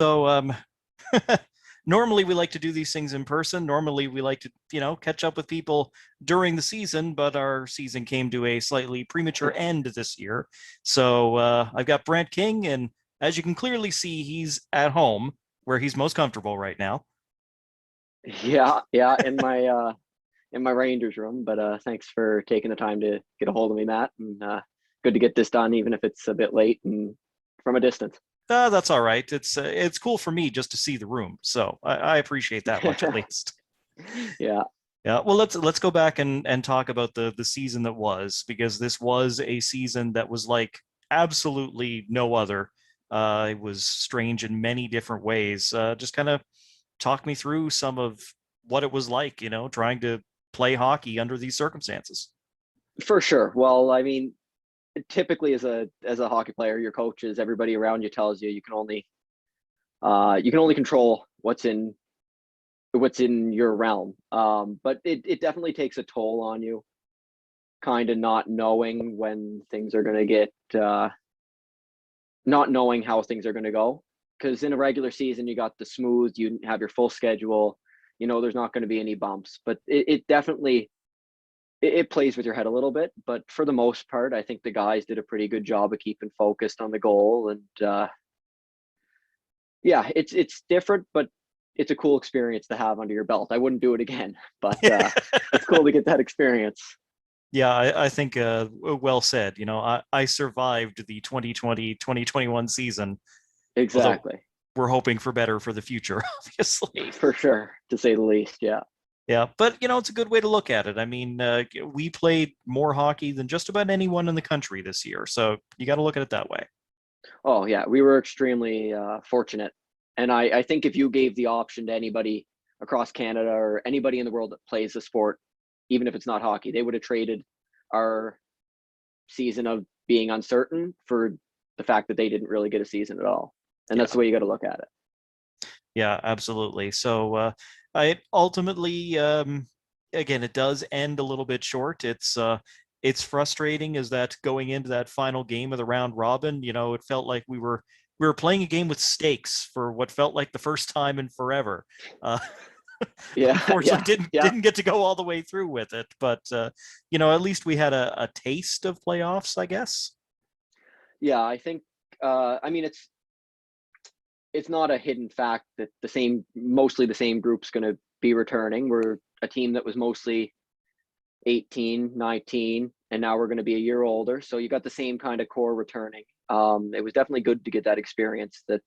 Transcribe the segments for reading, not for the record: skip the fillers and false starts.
So normally we like to do these things in person. Normally we like to, catch up with people during the season, but our season came to a slightly premature end this year. So I've got Brant King, and as you can clearly see, he's at home where he's most comfortable right now. Yeah, in my Rangers room. But thanks for taking the time to get a hold of me, Matt. And good to get this done, even if it's a bit late and from a distance. That's all right. It's cool for me just to see the room, so I appreciate that much at least. Yeah, Yeah, well, let's go back and talk about the season that was, because this was a season that was like absolutely no other. It was strange in many different ways. Just kind of talk me through some of what it was like, trying to play hockey under these circumstances. for sure. Well, I mean, typically as a hockey player, your coaches, everybody around you tells you you can only control what's in your realm. But it definitely takes a toll on you, kind of not knowing when things are going to get, not knowing how things are going to go. Because in a regular season, you got the smooth, you have your full schedule, there's not going to be any bumps. But it definitely it plays with your head a little bit. But for the most part, I think the guys did a pretty good job of keeping focused on the goal. And yeah, it's different, but it's a cool experience to have under your belt. I wouldn't do it again, but it's cool to get that experience. Yeah, I think well said. I survived the 2020-2021 season, although Exactly. we're hoping for better for the future, obviously. For sure, to say the least. Yeah. Yeah, but it's a good way to look at it. I mean, we played more hockey than just about anyone in the country this year, so you got to look at it that way. Oh yeah, we were extremely fortunate. And I think if you gave the option to anybody across Canada or anybody in the world that plays the sport, even if it's not hockey, they would have traded our season of being uncertain for the fact that they didn't really get a season at all. And that's Yeah, the way you got to look at it. yeah, absolutely. So I ultimately, again, it does end a little bit short. It's frustrating is that going into that final game of the round robin, it felt like we were playing a game with stakes for what felt like the first time in forever. Uh, Yeah, unfortunately, yeah, didn't yeah, didn't get to go all the way through with it, but at least we had a taste of playoffs, I guess. yeah. I think I mean it's not a hidden fact that mostly the same group's going to be returning. We're a team that was mostly 18, 19, and now we're going to be a year older. So you got the same kind of core returning. It was definitely good to get that experience that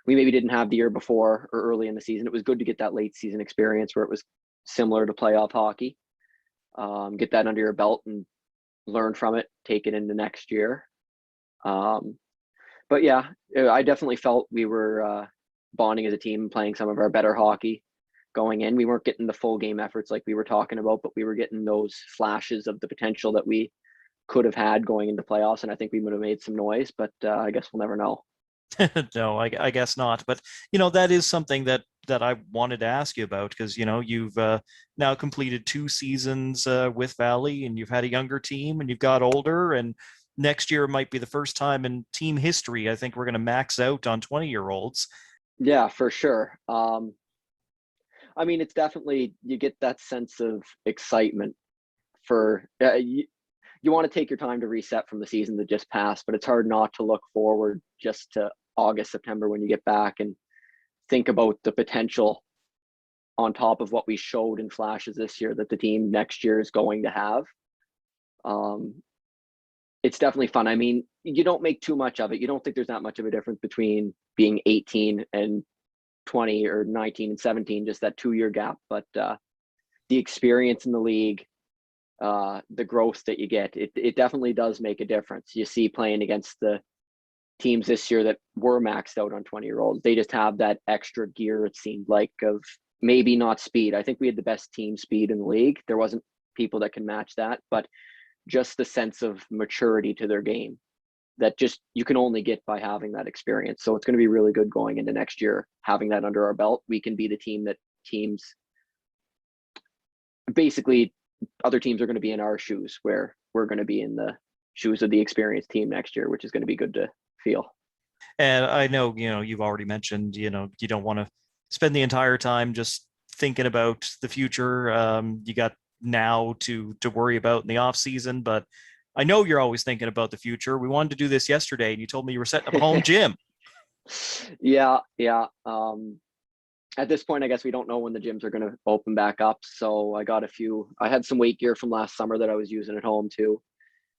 we maybe didn't have the year before or early in the season. It was good to get that late season experience where it was similar to playoff hockey. Get that under your belt and learn from it, take it into next year. Um, but yeah, I definitely felt we were bonding as a team, playing some of our better hockey going in. We weren't getting the full game efforts like we were talking about, but we were getting those flashes of the potential that we could have had going into playoffs. And I think we would have made some noise, but I guess we'll never know. No, I guess not. But that is something that I wanted to ask you about, because you've now completed two seasons with Valley, and you've had a younger team, and you've got older, and next year might be the first time in team history I think we're going to max out on 20-year-olds. Yeah, for sure. I mean, it's definitely, you get that sense of excitement for you want to take your time to reset from the season that just passed, but it's hard not to look forward just to August, September when you get back and think about the potential on top of what we showed in flashes this year that the team next year is going to have. Um, it's definitely fun. I mean, you don't make too much of it. You don't think there's that much of a difference between being 18 and 20 or 19 and 17, just that 2 year gap. But the experience in the league, the growth that you get, it definitely does make a difference. You see playing against the teams this year that were maxed out on 20-year-olds. They just have that extra gear, it seemed like, of maybe not speed. I think we had the best team speed in the league. There wasn't people that can match that, but just the sense of maturity to their game that just you can only get by having that experience. So it's going to be really good going into next year, having that under our belt. We can be the team that teams basically, other teams are going to be in our shoes, where we're going to be in the shoes of the experienced team next year, which is going to be good to feel. And I know, you've already mentioned, you don't want to spend the entire time just thinking about the future. You got now to worry about in the off season, but I know you're always thinking about the future. We wanted to do this yesterday, and you told me you were setting up a home gym. Yeah, yeah. At this point, I guess we don't know when the gyms are going to open back up. So I had some weight gear from last summer that I was using at home too.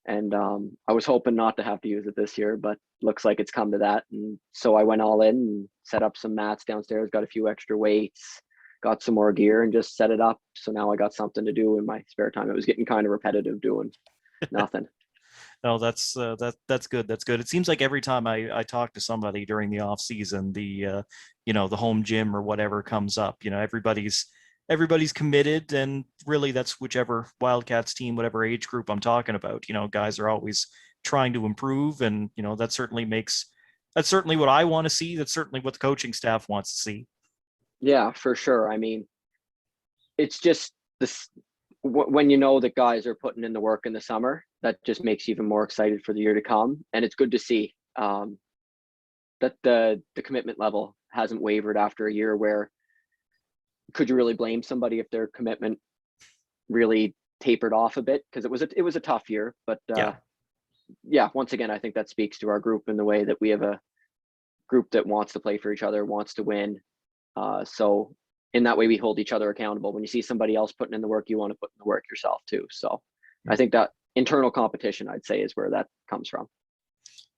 And I was hoping not to have to use it this year, but looks like it's come to that. And so I went all in and set up some mats downstairs, got a few extra weights, got some more gear, and just set it up. So now I got something to do in my spare time. It was getting kind of repetitive doing nothing. No, that's good. That's good. It seems like every time I talk to somebody during the off season, the home gym or whatever comes up. Everybody's committed, and really that's whichever Wildcats team, whatever age group I'm talking about. Guys are always trying to improve, and that's certainly what I want to see. That's certainly what the coaching staff wants to see. Yeah, for sure. I mean, it's just this when you know that guys are putting in the work in the summer, that just makes you even more excited for the year to come. And it's good to see that the commitment level hasn't wavered after a year where could you really blame somebody if their commitment really tapered off a bit? Because it was a tough year, but Yeah. yeah, once again, I think that speaks to our group in the way that we have a group that wants to play for each other, wants to win. So in that way, we hold each other accountable. When you see somebody else putting in the work, you want to put in the work yourself too. So I think that internal competition, I'd say, is where that comes from.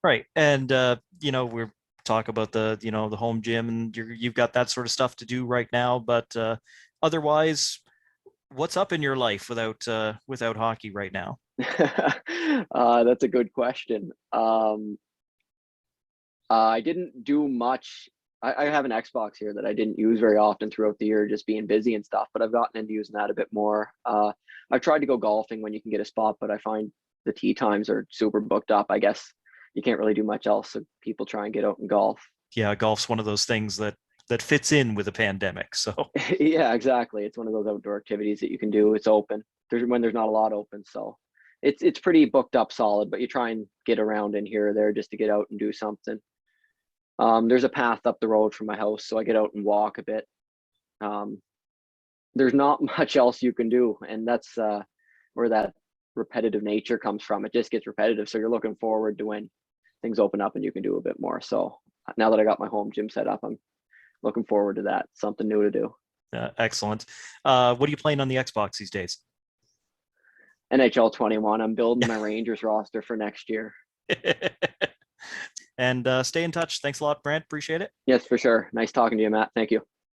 Right. And we're talk about the home gym, and you've got that sort of stuff to do right now, but otherwise, what's up in your life without hockey right now? That's a good question. I didn't do much. I have an Xbox here that I didn't use very often throughout the year, just being busy and stuff, but I've gotten into using that a bit more. I've tried to go golfing when you can get a spot, but I find the tee times are super booked up. I guess you can't really do much else. So people try and get out and golf. Yeah, golf's one of those things that fits in with a pandemic. So Yeah, exactly. It's one of those outdoor activities that you can do. It's open. There's not a lot open, so it's pretty booked up solid, but you try and get around in here or there just to get out and do something. There's a path up the road from my house, so I get out and walk a bit. Um, there's not much else you can do, and that's where that repetitive nature comes from. It just gets repetitive, so you're looking forward to when things open up and you can do a bit more. So now that I got my home gym set up, I'm looking forward to that. Something new to do. excellent. What are you playing on the Xbox these days? NHL 21. I'm building my Rangers roster for next year. And stay in touch. Thanks a lot, Brant. Appreciate it. Yes, for sure. Nice talking to you, Matt. Thank you.